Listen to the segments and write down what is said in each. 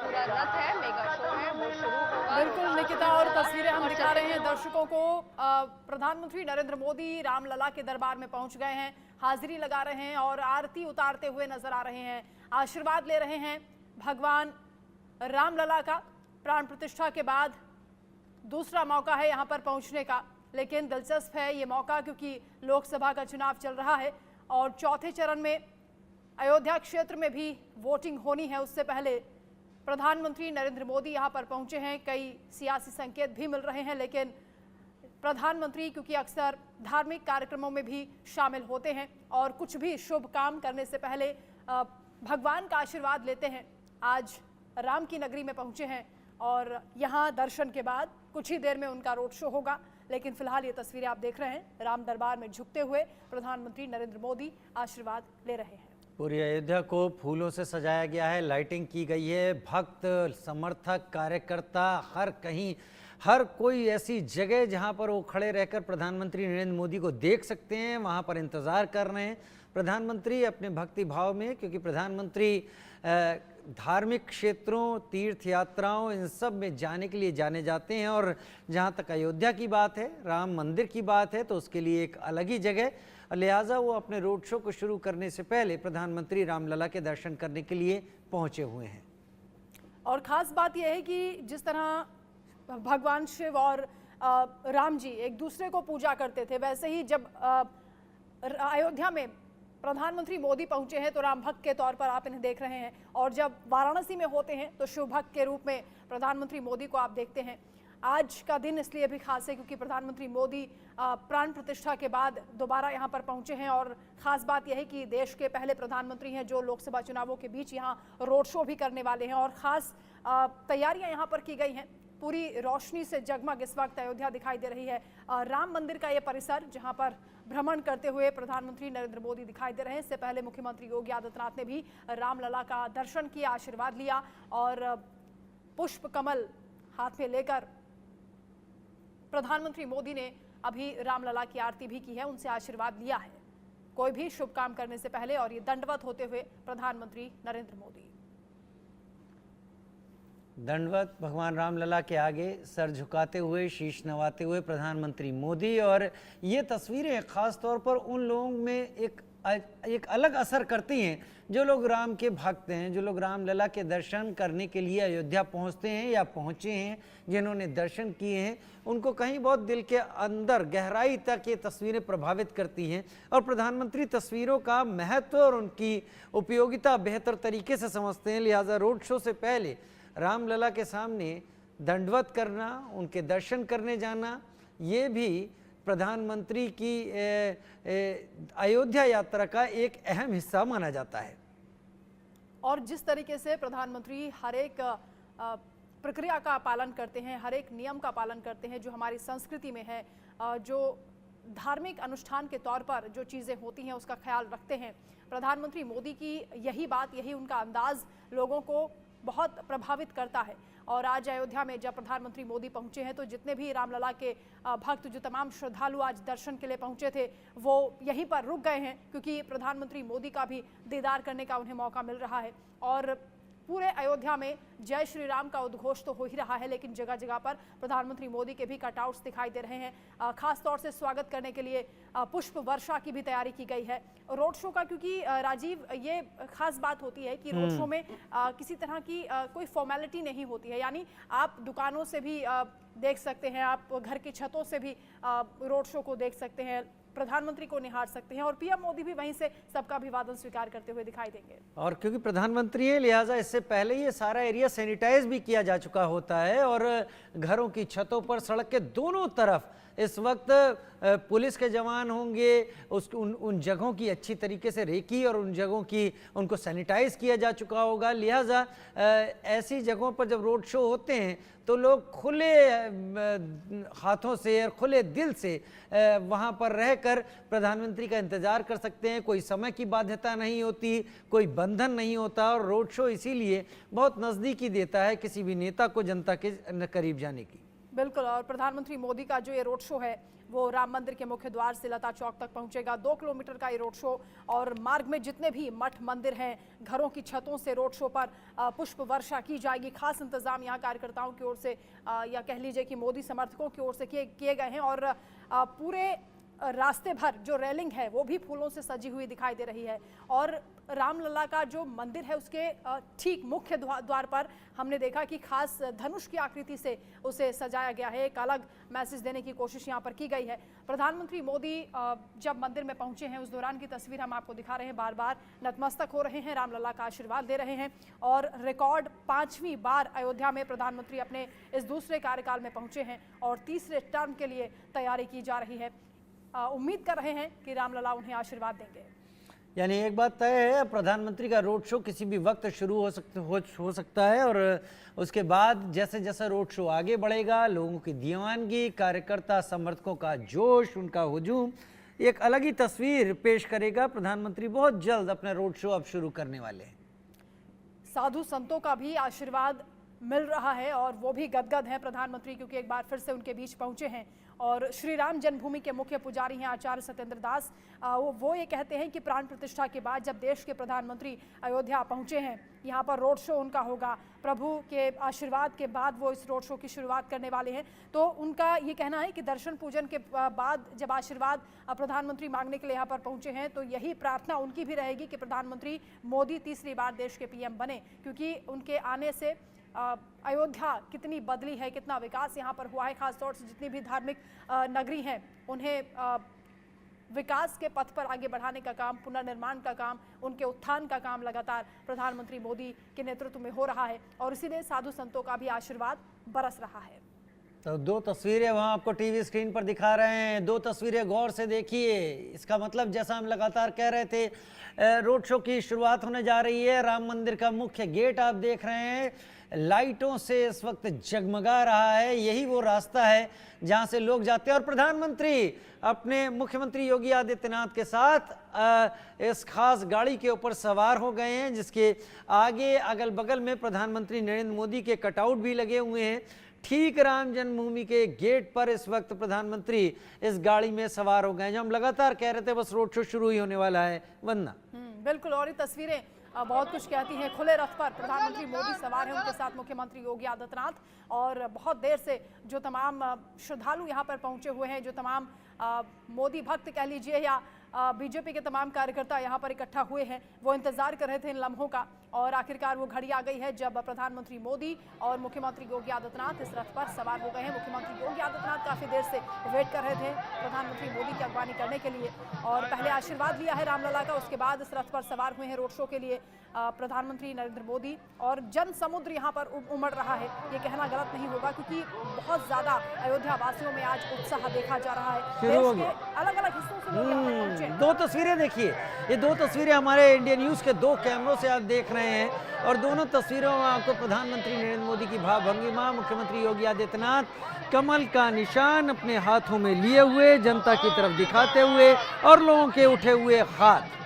पूरा रथ है, mega show है, वो शुरू होगा। बिल्कुल निकिता, और तस्वीरें हम दिखा रहे हैं दर्शकों को। प्रधानमंत्री नरेंद्र मोदी रामलला के दरबार में पहुंच गए हैं, हाजिरी लगा रहे हैं और आरती उतारते हुए नजर आ रहे हैं, आशीर्वाद ले रहे हैं भगवान रामलला का। प्राण प्रतिष्ठा के बाद दूसरा मौका है यहाँ पर पहुंचने का, लेकिन दिलचस्प है ये मौका क्योंकि लोकसभा का चुनाव चल रहा है और चौथे चरण में अयोध्या क्षेत्र में भी वोटिंग होनी है। उससे पहले प्रधानमंत्री नरेंद्र मोदी यहां पर पहुंचे हैं, कई सियासी संकेत भी मिल रहे हैं, लेकिन प्रधानमंत्री क्योंकि अक्सर धार्मिक कार्यक्रमों में भी शामिल होते हैं और कुछ भी शुभ काम करने से पहले भगवान का आशीर्वाद लेते हैं। आज राम की नगरी में पहुंचे हैं और यहां दर्शन के बाद कुछ ही देर में उनका रोड शो होगा, लेकिन फिलहाल ये तस्वीरें आप देख रहे हैं, राम दरबार में झुकते हुए प्रधानमंत्री नरेंद्र मोदी आशीर्वाद ले रहे हैं। पूरी अयोध्या को फूलों से सजाया गया है, लाइटिंग की गई है, भक्त समर्थक कार्यकर्ता हर कोई ऐसी जगह जहां पर वो खड़े रहकर प्रधानमंत्री नरेंद्र मोदी को देख सकते हैं, वहां पर इंतज़ार कर रहे हैं। प्रधानमंत्री अपने भक्ति भाव में, क्योंकि प्रधानमंत्री धार्मिक क्षेत्रों, तीर्थ यात्राओं, इन सब में जाने के लिए जाने जाते हैं और जहाँ तक अयोध्या की बात है, राम मंदिर की बात है, तो उसके लिए एक अलग ही जगह, लिहाजा वो अपने रोड शो को शुरू करने से पहले प्रधानमंत्री रामलला के दर्शन करने के लिए पहुंचे हुए हैं। और ख़ास बात यह है कि जिस तरह भगवान शिव और राम जी एक दूसरे को पूजा करते थे, वैसे ही जब अयोध्या में प्रधानमंत्री मोदी पहुंचे हैं तो राम भक्त के तौर पर आप इन्हें देख रहे हैं, और जब वाराणसी में होते हैं तो शिव भक्त के रूप में प्रधानमंत्री मोदी को आप देखते हैं। आज का दिन इसलिए भी खास है क्योंकि प्रधानमंत्री मोदी प्राण प्रतिष्ठा के बाद दोबारा यहां पर पहुंचे हैं और ख़ास बात यह है कि देश के पहले प्रधानमंत्री हैं जो लोकसभा चुनावों के बीच यहां रोड शो भी करने वाले हैं और ख़ास तैयारियां यहां पर की गई हैं। पूरी रोशनी से जगमग इस वक्त अयोध्या दिखाई दे रही है। राम मंदिर का ये परिसर जहां पर भ्रमण करते हुए प्रधानमंत्री नरेंद्र मोदी दिखाई दे रहे हैं। इससे पहले मुख्यमंत्री योगी आदित्यनाथ ने भी रामलला का दर्शन किया, आशीर्वाद लिया और पुष्प कमल हाथ में लेकर प्रधानमंत्री मोदी ने अभी रामलला की आरती भी की है, उनसे आशीर्वाद लिया है कोई भी शुभ काम करने से पहले, और ये दंडवत होते हुए प्रधानमंत्री नरेंद्र मोदी। दंडवत भगवान रामलला के आगे सर झुकाते हुए, शीश नवाते हुए प्रधानमंत्री मोदी। और ये तस्वीरें ख़ास तौर पर उन लोगों में एक अलग असर करती हैं जो लोग राम के भक्त हैं, जो लोग रामलला के दर्शन करने के लिए अयोध्या पहुंचते हैं या पहुंचे हैं, जिन्होंने दर्शन किए हैं, उनको कहीं बहुत दिल के अंदर गहराई तक ये तस्वीरें प्रभावित करती हैं और प्रधानमंत्री तस्वीरों का महत्व और उनकी उपयोगिता बेहतर तरीके से समझते हैं। लिहाजा रोड शो से पहले रामलला के सामने दंडवत करना, उनके दर्शन करने जाना, ये भी प्रधानमंत्री की अयोध्या यात्रा का एक अहम हिस्सा माना जाता है। और जिस तरीके से प्रधानमंत्री हर एक प्रक्रिया का पालन करते हैं, हर एक नियम का पालन करते हैं जो हमारी संस्कृति में है, जो धार्मिक अनुष्ठान के तौर पर जो चीज़ें होती हैं उसका ख्याल रखते हैं। प्रधानमंत्री मोदी की यही बात, यही उनका अंदाज लोगों को बहुत प्रभावित करता है। और आज अयोध्या में जब प्रधानमंत्री मोदी पहुंचे हैं तो जितने भी रामलला के भक्त, जो तमाम श्रद्धालु आज दर्शन के लिए पहुंचे थे, वो यहीं पर रुक गए हैं क्योंकि प्रधानमंत्री मोदी का भी दीदार करने का उन्हें मौका मिल रहा है। और पूरे अयोध्या में जय श्री राम का उद्घोष तो हो ही रहा है, लेकिन जगह जगह पर प्रधानमंत्री मोदी के भी कटआउट्स दिखाई दे रहे हैं। खास तौर से स्वागत करने के लिए पुष्प वर्षा की भी तैयारी की गई है रोड शो का, क्योंकि राजीव ये खास बात होती है कि रोड शो में किसी तरह की कोई फॉर्मेलिटी नहीं होती है, यानी आप दुकानों से भी देख सकते हैं, आप घर की छतों से भी रोड शो को देख सकते हैं, प्रधानमंत्री को निहार सकते हैं और पीएम मोदी भी वहीं से सबका अभिवादन स्वीकार करते हुए दिखाई देंगे। और क्योंकि प्रधानमंत्री है, लिहाजा इससे पहले ये सारा एरिया सैनिटाइज भी किया जा चुका होता है और घरों की छतों पर, सड़क के दोनों तरफ इस वक्त पुलिस के जवान होंगे, उन जगहों की अच्छी तरीके से रेकी और उन जगहों की उनको सैनिटाइज किया जा चुका होगा। लिहाजा ऐसी जगहों पर जब रोड शो होते हैं तो लोग खुले हाथों से और खुले दिल से वहाँ पर रहकर प्रधानमंत्री का इंतज़ार कर सकते हैं। कोई समय की बाध्यता नहीं होती, कोई बंधन नहीं होता और रोड शो इसीलिए बहुत नज़दीकी देता है किसी भी नेता को जनता के करीब जाने की। बिल्कुल, और प्रधानमंत्री मोदी का जो ये रोड शो है वो राम मंदिर के मुख्य द्वार से लता चौक तक पहुंचेगा। 2 किलोमीटर का ये रोड शो, और मार्ग में जितने भी मठ मंदिर हैं, घरों की छतों से रोड शो पर पुष्प वर्षा की जाएगी। खास इंतजाम यहाँ कार्यकर्ताओं की ओर से या कह लीजिए कि मोदी समर्थकों की ओर से किए गए हैं, और पूरे रास्ते भर जो रेलिंग है वो भी फूलों से सजी हुई दिखाई दे रही है। और रामलला का जो मंदिर है उसके ठीक मुख्य द्वार पर हमने देखा कि खास धनुष की आकृति से उसे सजाया गया है। एक अलग मैसेज देने की कोशिश यहाँ पर की गई है। प्रधानमंत्री मोदी जब मंदिर में पहुंचे हैं उस दौरान की तस्वीर हम आपको दिखा रहे हैं। बार बार नतमस्तक हो रहे हैं, रामलला का आशीर्वाद दे रहे हैं, और रिकॉर्ड 5वीं बार अयोध्या में प्रधानमंत्री अपने इस दूसरे कार्यकाल में पहुंचे हैं और तीसरे टर्म के लिए तैयारी की जा रही है। उम्मीद कर रहे हैं कि रामलला उन्हें आशीर्वाद देंगे। यानी एक बात तय है, प्रधानमंत्री का रोड शो किसी भी वक्त शुरू हो सकता है, और उसके बाद जैसे जैसे रोड शो आगे बढ़ेगा, लोगों की दीवानगी, कार्यकर्ता समर्थकों का जोश, उनका हुजूम एक अलग ही तस्वीर पेश करेगा। प्रधानमंत्री बहुत जल्द अपना रोड शो अब शुरू करने वाले हैं। साधु संतों का भी आशीर्वाद मिल रहा है और वो भी गदगद हैं प्रधानमंत्री, क्योंकि एक बार फिर से उनके बीच पहुंचे हैं। और श्री राम जन्मभूमि के मुख्य पुजारी हैं आचार्य सत्येंद्र दास। वो ये कहते हैं कि प्राण प्रतिष्ठा के बाद जब देश के प्रधानमंत्री अयोध्या पहुंचे हैं, यहाँ पर रोड शो उनका होगा। प्रभु के आशीर्वाद के बाद वो इस रोड शो की शुरुआत करने वाले हैं। तो उनका ये कहना है कि दर्शन पूजन के बाद जब आशीर्वाद प्रधानमंत्री मांगने के लिए यहाँ पर पहुंचे हैं, तो यही प्रार्थना उनकी भी रहेगी कि प्रधानमंत्री मोदी तीसरी बार देश के पीएम बने, क्योंकि उनके आने से अयोध्या कितनी बदली है, कितना विकास यहाँ पर हुआ है। खासतौर से जितनी भी धार्मिक नगरी हैं उन्हें विकास के पथ पर आगे बढ़ाने का काम, पुनर्निर्माण का काम, उनके उत्थान का काम लगातार प्रधानमंत्री मोदी के नेतृत्व में हो रहा है, और इसीलिए साधु संतों का भी आशीर्वाद बरस रहा है। तो 2 तस्वीरें वहाँ आपको टीवी स्क्रीन पर दिखा रहे हैं। 2 तस्वीरें गौर से देखिए। इसका मतलब जैसा हम लगातार कह रहे थे, रोड शो की शुरुआत होने जा रही है। राम मंदिर का मुख्य गेट आप देख रहे हैं, लाइटों से इस वक्त जगमगा रहा है। यही वो रास्ता है जहां से लोग जाते हैं, और प्रधानमंत्री अपने मुख्यमंत्री योगी आदित्यनाथ के साथ इस खास गाड़ी के ऊपर सवार हो गए हैं, जिसके आगे अगल बगल में प्रधानमंत्री नरेंद्र मोदी के कटआउट भी लगे हुए हैं। ठीक राम जन्मभूमि के गेट पर इस वक्त प्रधानमंत्री इस गाड़ी में सवार हो गए। जो हम लगातार कह रहे थे, बस रोड शो शुरू ही होने वाला है। वंदना, बिल्कुल, और ये तस्वीरें बहुत कुछ कहती हैं। खुले रथ पर प्रधानमंत्री मोदी सवार हैं, उनके साथ मुख्यमंत्री योगी आदित्यनाथ, और बहुत देर से जो तमाम श्रद्धालु यहाँ पर पहुंचे हुए हैं, जो तमाम मोदी भक्त कह लीजिए या बीजेपी के तमाम कार्यकर्ता यहाँ पर इकट्ठा हुए हैं, वो इंतजार कर रहे थे इन लम्हों का, और आखिरकार वो घड़ी आ गई है जब प्रधानमंत्री मोदी और मुख्यमंत्री योगी आदित्यनाथ इस रथ पर सवार हो गए हैं। मुख्यमंत्री योगी आदित्यनाथ काफी देर से वेट कर रहे थे प्रधानमंत्री मोदी की अगवानी करने के लिए, और पहले आशीर्वाद लिया है रामलला का, उसके बाद इस रथ पर सवार हुए हैं रोड शो के लिए प्रधानमंत्री नरेंद्र मोदी। और जन समुद्र यहाँ पर उमड़ रहा है, ये कहना गलत नहीं होगा, क्योंकि बहुत ज्यादा अयोध्या वासियों में आज उत्साह देखा जा रहा है। देश के अलग अलग हिस्सों से लोग यहाँ पर पहुंचे। 2 तस्वीरें देखिए, ये 2 तस्वीरें हमारे इंडियन न्यूज के 2 कैमरों से आप देख रहे हैं, और दोनों तस्वीरों में आपको प्रधानमंत्री नरेंद्र मोदी की भावभंगिमा, मुख्यमंत्री योगी आदित्यनाथ कमल का निशान अपने हाथों में लिए हुए जनता की तरफ दिखाते हुए, और लोगों के उठे हुए हाथ।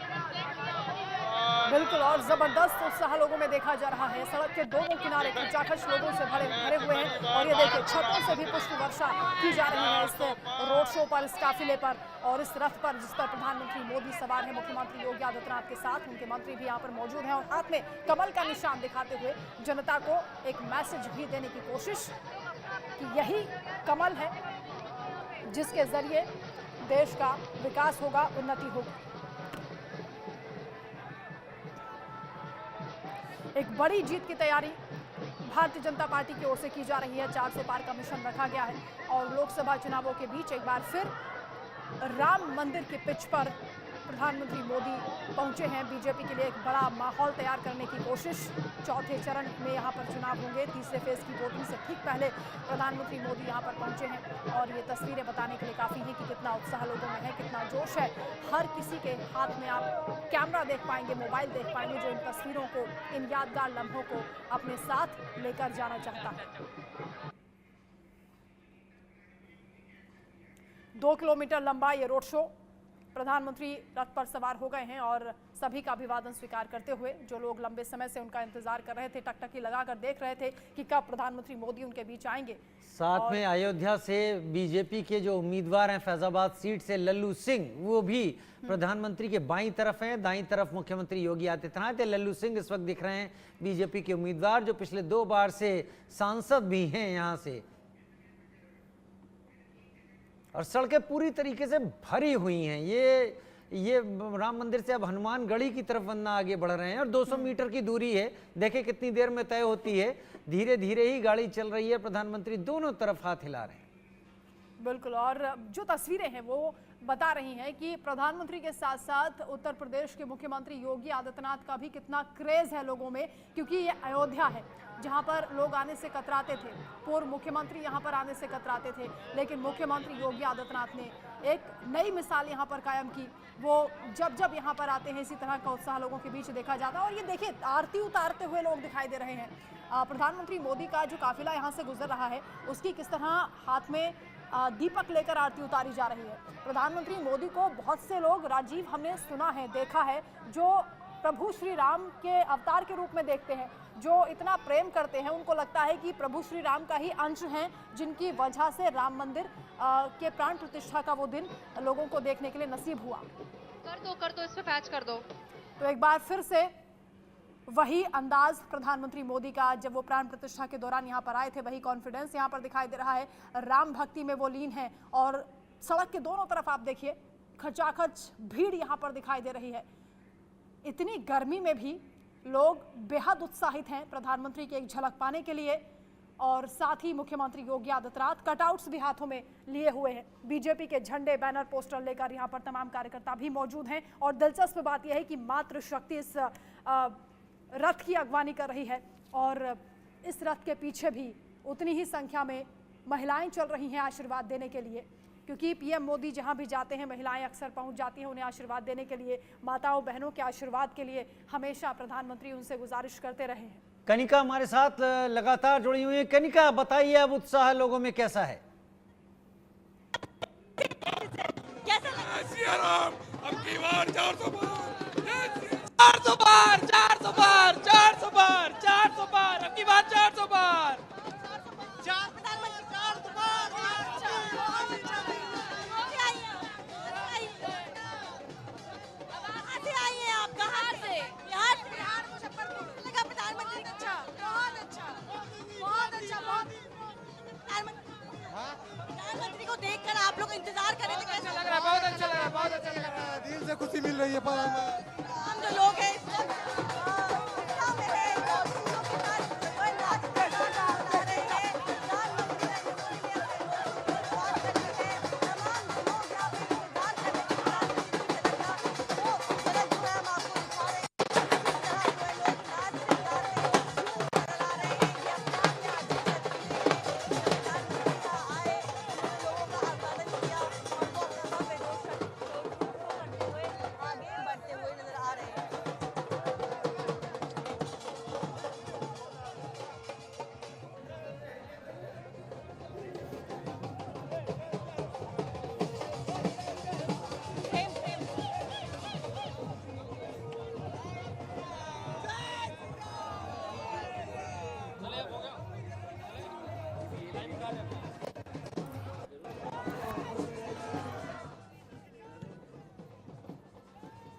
बिल्कुल, और जबरदस्त उत्साह लोगों में देखा जा रहा है। सड़क के दोनों किनारे खचाखच लोगों से भरे हुए हैं, और ये देखिए छतों से भी पुष्प वर्षा की जा रही है इस रोड शो पर, इस काफिले पर, और इस रथ पर जिस पर प्रधानमंत्री मोदी सवार हैं मुख्यमंत्री योगी आदित्यनाथ के साथ। उनके मंत्री भी यहाँ पर मौजूद हैं, और हाथ में कमल का निशान दिखाते हुए जनता को एक मैसेज भी देने की कोशिश कि यही कमल है जिसके जरिए देश का विकास होगा, उन्नति होगी। एक बड़ी जीत की तैयारी भारतीय जनता पार्टी की ओर से की जा रही है। 400 पार का मिशन रखा गया है, और लोकसभा चुनावों के बीच एक बार फिर राम मंदिर के पिच पर प्रधानमंत्री मोदी पहुंचे हैं। बीजेपी के लिए एक बड़ा माहौल तैयार करने की कोशिश। 4थे चरण में यहाँ पर चुनाव होंगे, तीसरे फेज की वोटिंग से ठीक पहले प्रधानमंत्री मोदी यहाँ पर पहुंचे हैं, और ये तस्वीरें बताने के लिए काफ़ी है कि कितना उत्साह लोगों में है, कितना जोश है। हर किसी के हाथ में आप कैमरा देख पाएंगे, मोबाइल देख पाएंगे, जो इन तस्वीरों को, इन यादगार लम्हों को अपने साथ लेकर जाना चाहता है। 2 किलोमीटर लंबा ये रोड शो प्रधानमंत्री रथ पर सवार हो गए हैं और सभी का अभिवादन स्वीकार करते हुए जो लोग लंबे समय से उनका इंतजार कर रहे थे, टकटकी लगाकर देख रहे थे कि कब प्रधानमंत्री मोदी उनके बीच आएंगे। साथ में अयोध्या से बीजेपी के जो उम्मीदवार हैं फैजाबाद सीट से लल्लू सिंह, वो भी प्रधानमंत्री के बाईं तरफ हैं, दाईं तरफ मुख्यमंत्री योगी आदित्यनाथ है। लल्लू सिंह इस वक्त दिख रहे हैं बीजेपी के उम्मीदवार, जो पिछले 2 बार से सांसद भी हैं यहाँ से। और सड़कें पूरी तरीके से भरी हुई हैं। ये राम मंदिर से अब हनुमानगढ़ी की तरफ वरना आगे बढ़ रहे हैं और 200 मीटर की दूरी है। देखें कितनी देर में तय होती है। धीरे धीरे ही गाड़ी चल रही है। प्रधानमंत्री दोनों तरफ हाथ हिला रहे हैं। बिल्कुल, और जो तस्वीरें हैं वो बता रही हैं कि प्रधानमंत्री के साथ साथ उत्तर प्रदेश के मुख्यमंत्री योगी आदित्यनाथ का भी कितना क्रेज है लोगों में, क्योंकि ये अयोध्या है जहां पर लोग आने से कतराते थे। पूर्व मुख्यमंत्री यहां पर आने से कतराते थे, लेकिन मुख्यमंत्री योगी आदित्यनाथ ने एक नई मिसाल यहां पर कायम की। वो जब जब यहां पर आते हैं इसी तरह का उत्साह लोगों के बीच देखा जाता है। और ये देखिए, आरती उतारते हुए लोग दिखाई दे रहे हैं। प्रधानमंत्री मोदी का जो काफिला यहाँ से गुजर रहा है उसकी किस तरह हाथ में दीपक लेकर आरती उतारी जा रही है। प्रधानमंत्री मोदी को बहुत से लोग, राजीव, हमने सुना है, देखा है, जो प्रभु श्री राम के अवतार के रूप में देखते हैं, जो इतना प्रेम करते हैं। उनको लगता है कि प्रभु श्री राम का ही अंश हैं, जिनकी वजह से राम मंदिर के प्राण प्रतिष्ठा का वो दिन लोगों को देखने के लिए नसीब हुआ। कर दो, इस पे पैच कर दो। तो एक बार फिर से वही अंदाज प्रधानमंत्री मोदी का, जब वो प्राण प्रतिष्ठा के दौरान यहाँ पर आए थे, वही कॉन्फिडेंस यहाँ पर दिखाई दे रहा है। राम भक्ति में वो लीन है। और सड़क के दोनों तरफ आप देखिए, खचाखच भीड़ यहाँ पर दिखाई दे रही है। इतनी गर्मी में भी लोग बेहद उत्साहित हैं प्रधानमंत्री की एक झलक पाने के लिए। और साथ ही मुख्यमंत्री योगी आदित्यनाथ कटआउट्स भी हाथों में लिए हुए हैं। बीजेपी के झंडे, बैनर, पोस्टर लेकर यहाँ पर तमाम कार्यकर्ता भी मौजूद हैं। और दिलचस्प बात यह है कि मातृशक्ति इस रथ की अगवानी कर रही है और इस रथ के पीछे भी उतनी ही संख्या में महिलाएं चल रही हैं आशीर्वाद देने के लिए, क्योंकि पीएम मोदी जहां भी जाते हैं महिलाएं अक्सर पहुंच जाती हैं उन्हें आशीर्वाद देने के लिए। माताओं बहनों के आशीर्वाद के लिए हमेशा प्रधानमंत्री उनसे गुजारिश करते रहे हैं। कनिका हमारे साथ लगातार जुड़ी हुई है। कनिका, बताइए अब उत्साह लोगों में कैसा है? कैसा लगा? सिया राम, अब की बार 400 बार, 400 बार, 400 बार, 400 बार, 400 बार, अब की बार 400 बार। प्रधानमंत्री 400 बार, कहाँ से आई हैं आप? कहाँ से? बिहार से। बिहार मुजफ्फरपुर। लगा प्रधानमंत्री? अच्छा, बहुत अच्छा, बहुत अच्छा, बहुत। प्रधानमंत्री को देखकर आप लोग इंतजार कर रहे थे, कैसा लग रहा है? बहुत अच्छा लगा, बहुत अच्छा लगा। दिल से खुशी मिल रही है। हम जो लोग हैं हो गया।